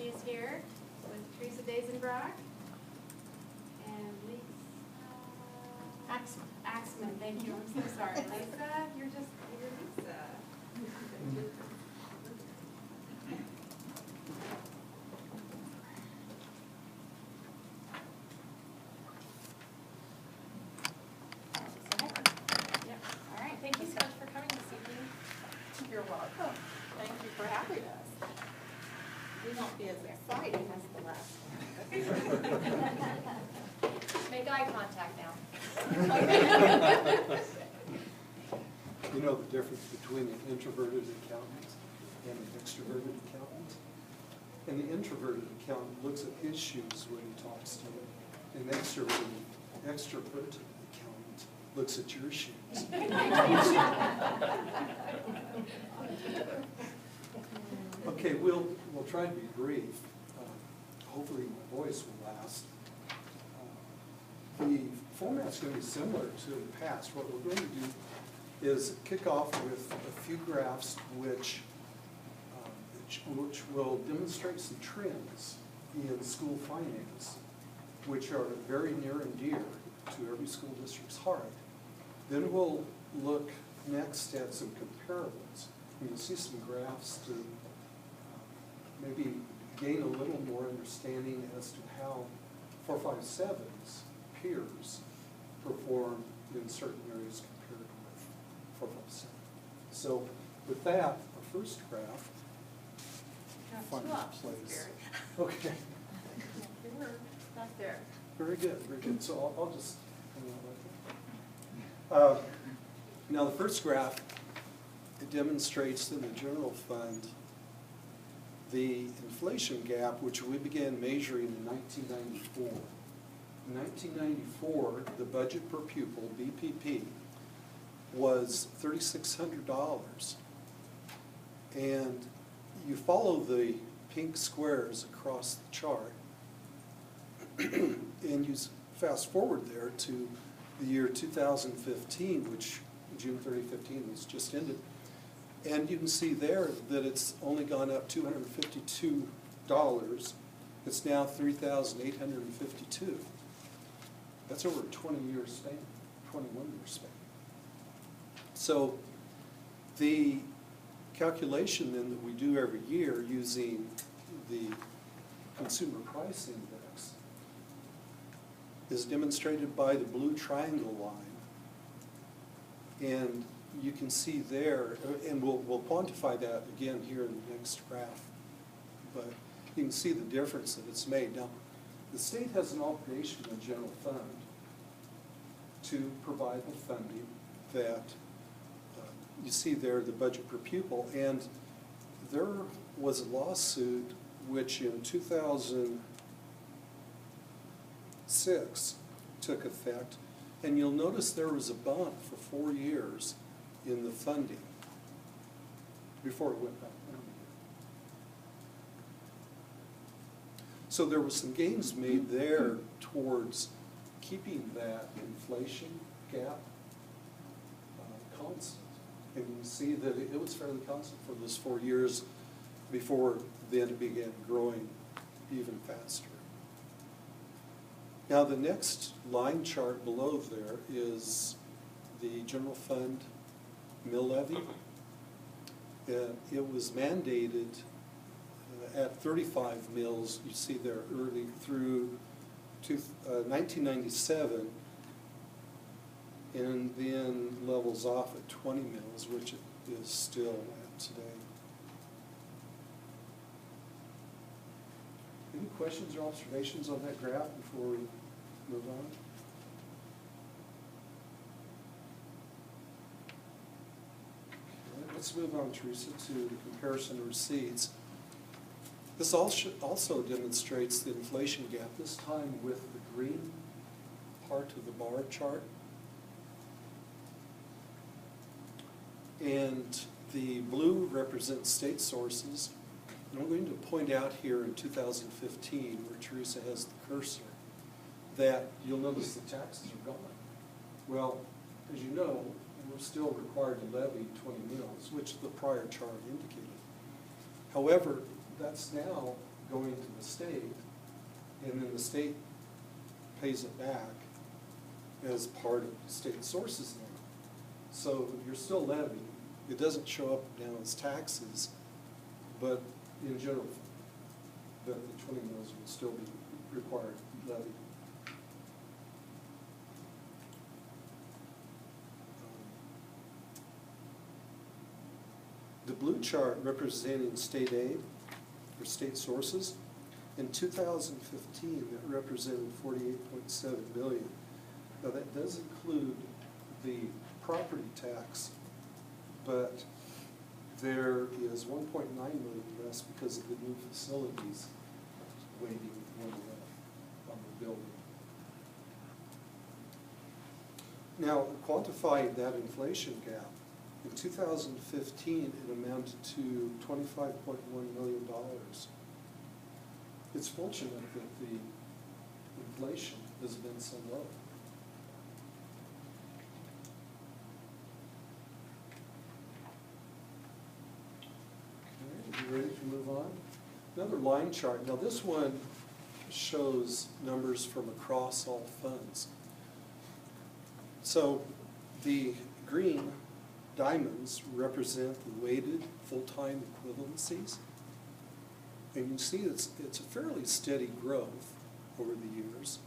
is here with Teresa Dazenbrock and Lisa Axman, thank you, I'm so sorry. Lisa, you're Lisa. Yep. All right, thank you so much for coming this evening. You're welcome. Thank you for having us. We won't be as exciting as the last one. Make eye contact now. You know the difference between an introverted accountant and an extroverted accountant? And the introverted accountant looks at his shoes when he talks to you. An extrovert accountant looks at your shoes. Okay, we'll try to be brief. Hopefully my voice will last. The format's going to be similar to the past. What we're going to do is kick off with a few graphs which will demonstrate some trends in school finance, which are very near and dear to every school district's heart. Then we'll look next at some comparables. You'll see some graphs to maybe gain a little more understanding as to how 457's peers perform in certain areas compared with 457. So with that, our first graph. Got two options, Gary. Okay. Not there. Very good, very good. So I'll just hang out right there. Now the first graph, it demonstrates in the general fund the inflation gap, which we began measuring in 1994. In 1994, the budget per pupil, BPP, was $3,600. And you follow the pink squares across the chart, and you fast forward there to the year 2015, which June 30, 15 was just ended. And you can see there that it's only gone up $252. It's now $3,852. That's over a 20-year span, 21-year span. So the calculation then that we do every year using the Consumer Price Index is demonstrated by the blue triangle line. And you can see there, and we'll quantify that again here in the next graph, but you can see the difference that it's made. Now, the state has an obligation in the general fund to provide the funding that you see there, the budget per pupil, and there was a lawsuit which in 2006 took effect, and you'll notice there was a bump for 4 years in the funding before it went back down. So there was some gains made there towards keeping that inflation gap constant. And you can see that it was fairly constant for those 4 years before then it began growing even faster. Now the next line chart below there is the general fund mill levy. It was mandated at 35 mills, you see there early through 1997, and then levels off at 20 mills, which it is still at today. Any questions or observations on that graph before we move on? Okay, let's move on, Teresa, to the comparison of receipts. This also demonstrates the inflation gap, this time with the green part of the bar chart. And the blue represents state sources. And I'm going to point out here in 2015, where Teresa has the cursor, that you'll notice the taxes are gone. Well, as you know, we're still required to levy 20 mills, which the prior chart indicated. However, that's now going to the state, and then the state pays it back as part of the state sources now. So you're still levying. It doesn't show up now as taxes, but in general, but the 20 mills will still be required levy. The blue chart representing state aid or state sources, in 2015, that represented 48.7 million. Now that does include the property tax, but there is 1.9 million less because of the new facilities waiting on the building. Now, quantifying that inflation gap, in 2015, it amounted to $25.1 million. It's fortunate that the inflation has been so low. Okay, you ready to move on? Another line chart. Now this one shows numbers from across all funds. So the green diamonds represent the weighted full-time equivalencies. And you see it's a fairly steady growth over the years.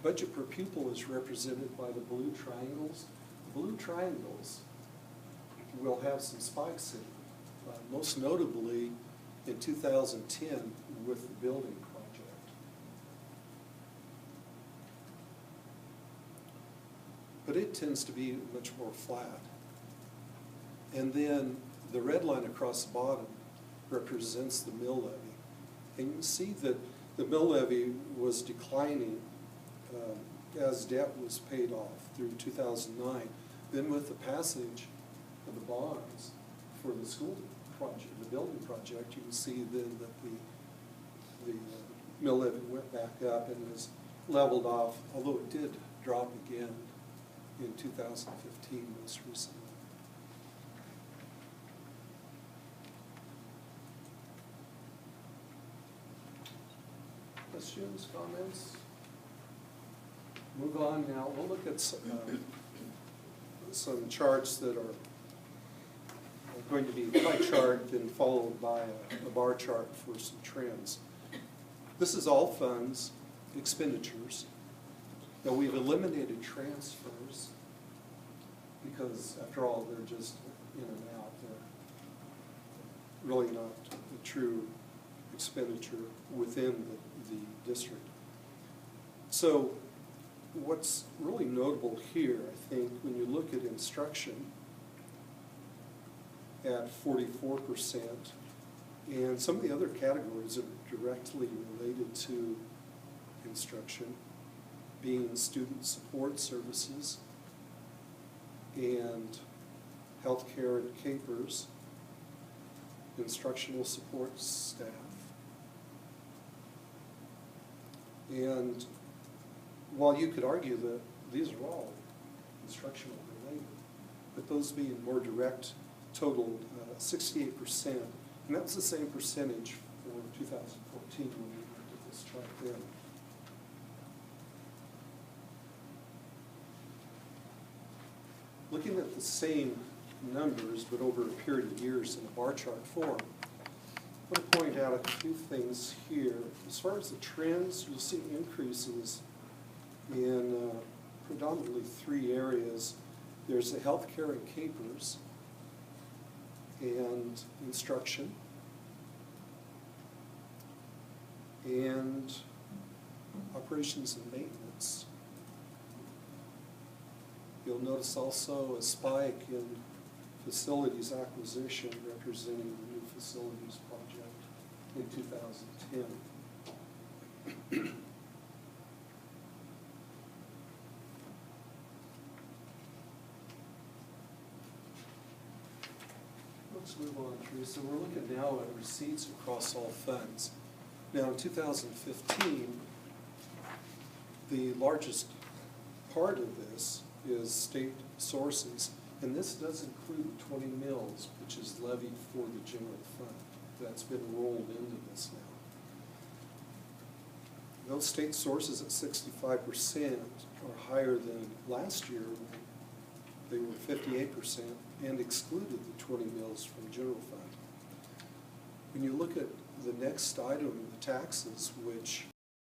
Budget per pupil is represented by the blue triangles. The blue triangles will have some spikes in them, most notably in 2010 with the building project. But it tends to be much more flat. And then the red line across the bottom represents the mill levy. And you can see that the mill levy was declining as debt was paid off through 2009. Then with the passage of the bonds for the school project, the building project, you can see then that the mill levy went back up and was leveled off, although it did drop again in 2015 most recently. Questions, comments? Move on now. We'll look at some charts that are going to be a pie chart, then followed by a bar chart for some trends. This is all funds, expenditures. Now we've eliminated transfers because, after all, they're just in and out. They're really not a true expenditure within the district. So what's really notable here, I think, when you look at instruction at 44%, and some of the other categories that are directly related to instruction, being student support services and healthcare and capers, instructional support staff. And while you could argue that these are all instructional related, but those being more direct totaled 68%, and that was the same percentage for 2014 when we looked at this chart then. Looking at the same numbers, but over a period of years in a bar chart form, I want to point out a few things here. As far as the trends, you'll see increases in predominantly three areas. There's the healthcare and capers, and instruction, and operations and maintenance. You'll notice also a spike in facilities acquisition representing the new facilities project in 2010. Let's move on, Teresa. We're looking now at receipts across all funds. Now in 2015, the largest part of this is state sources, and this does include 20 mills, which is levied for the general fund. That's been rolled into this now. those state sources at 65% are higher than last year. They were 58% and excluded the 20 mills from general fund. When you look at the next item, the taxes, which